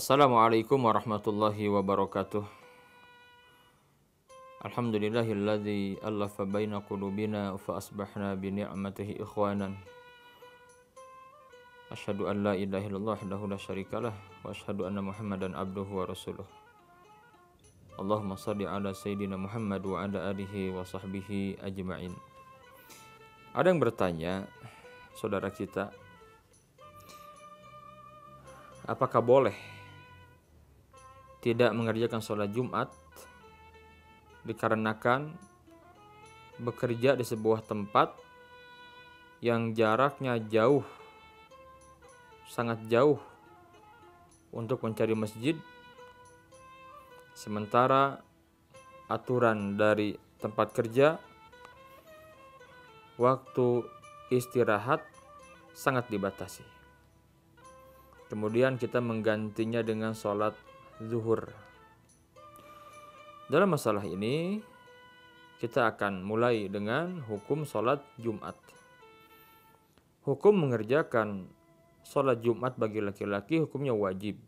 Assalamualaikum warahmatullahi wabarakatuh. Alhamdulillahilladzi allafa baina qulubina fa asbahna bi ni'matihi ikhwanan. Asyhadu an la ilaha illallah wahdahu la syarikalah wa asyhadu anna Muhammadan abduhu wa rasuluh. Allahumma shalli ala sayyidina Muhammad wa ala alihi wa sahbihi ajma'in. Ada yang bertanya, saudara kita, apakah boleh tidak mengerjakan sholat Jumat dikarenakan bekerja di sebuah tempat yang jaraknya jauh, sangat jauh untuk mencari masjid, sementara aturan dari tempat kerja waktu istirahat sangat dibatasi. Kemudian kita menggantinya dengan sholat zuhur. Dalam masalah ini kita akan mulai dengan hukum sholat Jumat. Hukum mengerjakan sholat Jumat bagi laki-laki hukumnya wajib.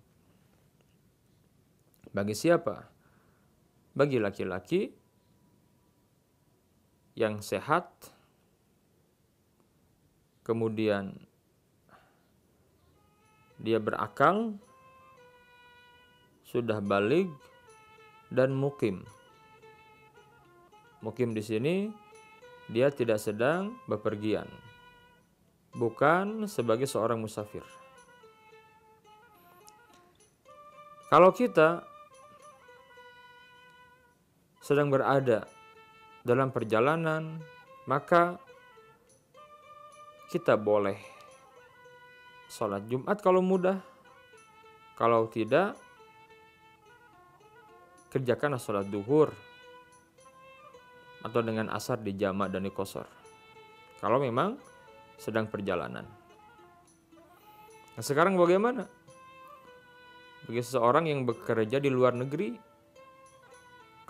Bagi siapa? Bagi laki-laki yang sehat, kemudian dia berakal, sudah baligh dan mukim. Mukim di sini dia tidak sedang bepergian, bukan sebagai seorang musafir. Kalau kita sedang berada dalam perjalanan, maka kita boleh sholat Jumat kalau mudah. Kalau tidak, kerjakanlah sholat duhur atau dengan asar di jamak dan di qashar kalau memang sedang perjalanan. Nah, sekarang bagaimana bagi seseorang yang bekerja di luar negeri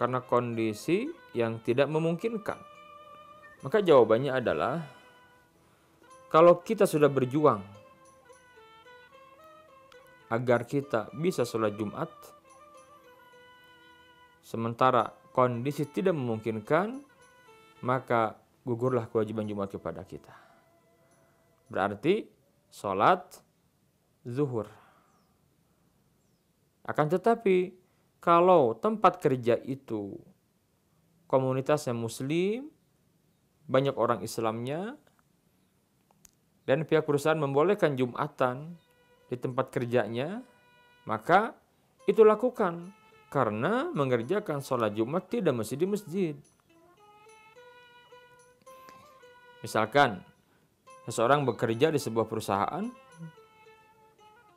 karena kondisi yang tidak memungkinkan? Maka jawabannya adalah, kalau kita sudah berjuang agar kita bisa sholat Jumat, sementara kondisi tidak memungkinkan, maka gugurlah kewajiban Jumat kepada kita. Berarti sholat zuhur. Akan tetapi, kalau tempat kerja itu komunitasnya muslim, banyak orang Islamnya, dan pihak perusahaan membolehkan Jumatan di tempat kerjanya, maka itu lakukan. Karena mengerjakan sholat Jumat tidak mesti di masjid. Misalkan, seseorang bekerja di sebuah perusahaan,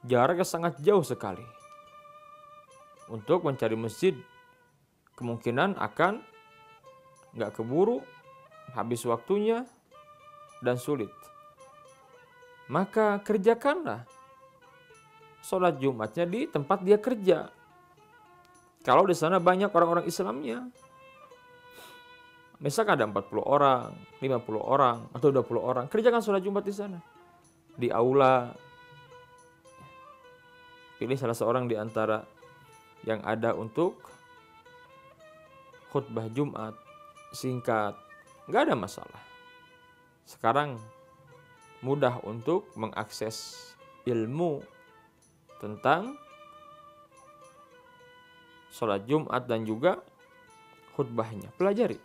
jaraknya sangat jauh sekali. Untuk mencari masjid, kemungkinan akan nggak keburu, habis waktunya, dan sulit. Maka kerjakanlah sholat Jumatnya di tempat dia kerja. Kalau di sana banyak orang-orang Islamnya, misalkan ada 40 orang, 50 orang, atau 20 orang, kerjakan sholat Jumat di sana. Di aula, pilih salah seorang di antara yang ada untuk khutbah Jumat, singkat, nggak ada masalah. Sekarang mudah untuk mengakses ilmu tentang sholat Jumat dan juga khutbahnya. Pelajari.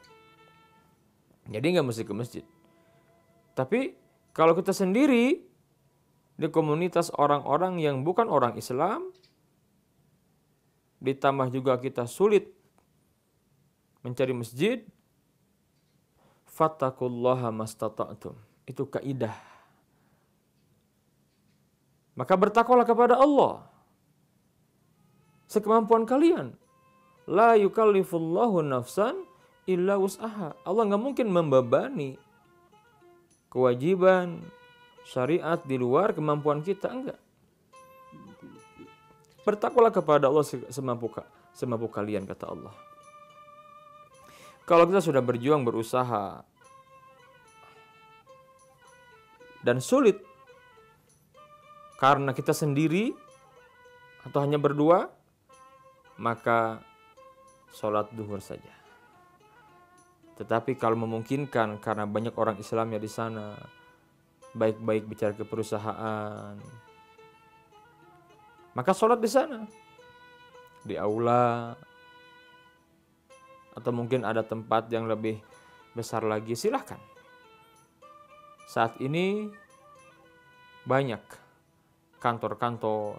Jadi nggak mesti ke masjid. Tapi kalau kita sendiri di komunitas orang-orang yang bukan orang Islam, ditambah juga kita sulit mencari masjid, fattaqullaha mastata'tum. Itu kaidah. Maka bertakwalah kepada Allah sekemampuan kalian. La yukallifullahu nafsan illa wus'aha. Allah nggak mungkin membebani kewajiban syariat di luar kemampuan kita, enggak. Bertakwalah kepada Allah semampu kalian, kata Allah. Kalau kita sudah berjuang, berusaha, dan sulit karena kita sendiri atau hanya berdua, maka sholat duhur saja. Tetapi kalau memungkinkan karena banyak orang Islamnya di sana, baik-baik bicara ke perusahaan, maka sholat di sana, di aula, atau mungkin ada tempat yang lebih besar lagi, silahkan. Saat ini banyak kantor-kantor,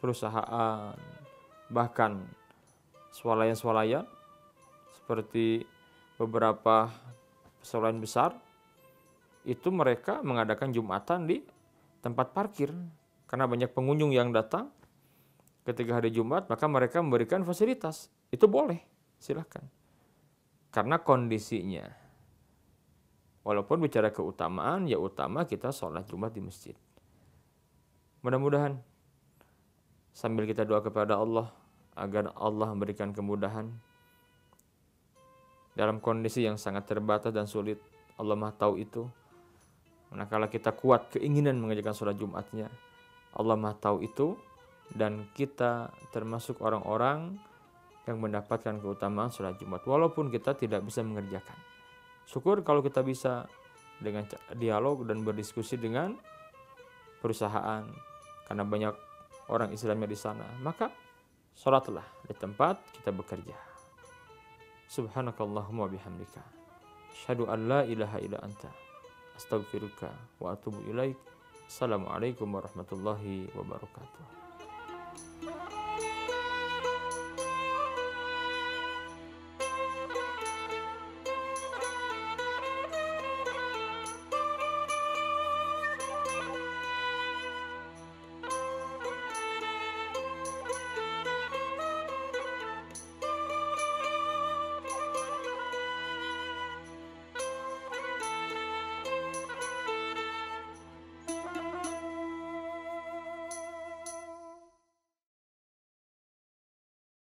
perusahaan, bahkan swalayan-swalayan seperti beberapa swalayan besar, itu mereka mengadakan Jumatan di tempat parkir. Karena banyak pengunjung yang datang ketika hari Jumat, maka mereka memberikan fasilitas. Itu boleh, silahkan. Karena kondisinya, walaupun bicara keutamaan, ya utama kita sholat Jumat di masjid. Mudah-mudahan sambil kita doa kepada Allah agar Allah memberikan kemudahan dalam kondisi yang sangat terbatas dan sulit. Allah Maha tahu itu. Manakala kita kuat keinginan mengerjakan sholat Jumatnya, Allah Maha tahu itu, dan kita termasuk orang-orang yang mendapatkan keutamaan sholat Jumat walaupun kita tidak bisa mengerjakan. Syukur kalau kita bisa dengan dialog dan berdiskusi dengan perusahaan, karena banyak orang Islamnya di sana, maka sholatlah di tempat kita bekerja. Subhanakallahumma bihamdika, asyhadu an la ilaha illa anta, astaghfiruka wa atubu ilaik. Assalamualaikum warahmatullahi wabarakatuh.